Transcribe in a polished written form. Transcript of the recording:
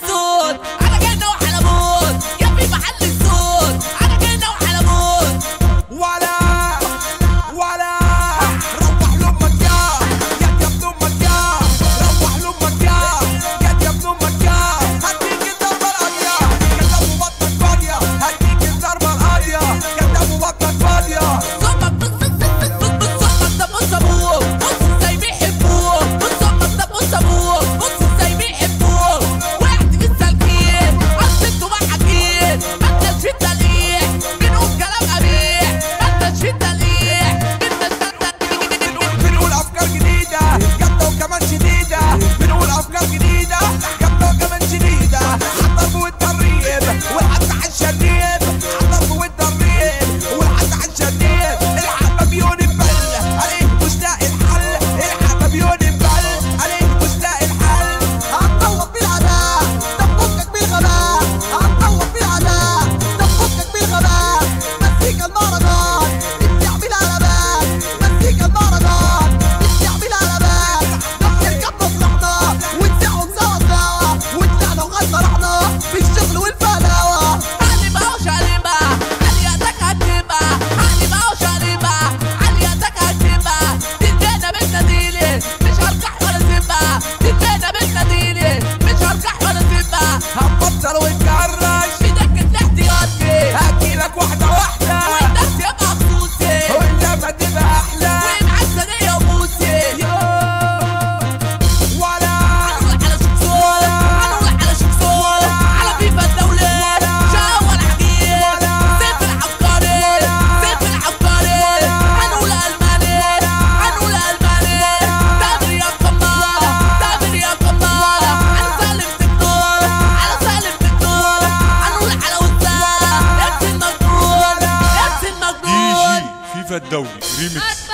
الصوت على جنة وحلموت يا في محل الصوت على جنة وحلموت ولا روح لامك يا ابن امك يا روح لامك يا ابن امك يا هديك الضربه القاضيه كداب وبطنك فاضيه هديك الضربه القاضيه كداب وبطنك فاضيه صوتك صوتك ده بص ابوك بص ازاي بيحبوك بص صوتك ده بص ابوك بص ازاي بيحبوك وقعت في السلكين قصدت ومحاكين ما انتش في التلقيح بنقول كلام قبيح ما انتش في التلقيح بنقول افكار جديده جامده وكمان شديده بنقول افكار جديده جامده وكمان شديده عالضرب والتريب والحد على الشديد عالضرب والتريب والحد على الشديد الحق مبيون البل عليه مش لاقي الحل الحق مبيون البل عليه مش لاقي الحل هتطوق بالعداء تفكك بالغباء هتطوق بالعداء تفكك بالغباء مسيك المهرجان بتعمل علامات مسيك المهرجان بتعمل علامات نركب مصلحنا ونسعهم سوا سوا وطلعنا وغنى رحنا في الشغل والفهلاوه علي بقى وشاربة علياتك هتبقى علي بقى وشاربة علياتك هتبقى تدينا بالنديلي مش هرجع ولا سيبها تدينا بالنديلي مش هرجع ولا سيبها هتبطل وتكرش في دكة الاحتياطي هجيلك واحده واحده والناس يبقى خصوصي واللمه تبقى احلى ومعاك ثانية وبوسي ولا هنقول على شكسون هنقول على شكسون على فيفا الدولي شاول حكيم سيف العبقري سيف العبقري هنقول ألماني هنقول ألماني تامر يا قمار تامر يا قمار على سالم تكتور على سالم تكتور هنقول على وسام ياسين مجنون ياسين مجنون فيفا الدولي ريميكس.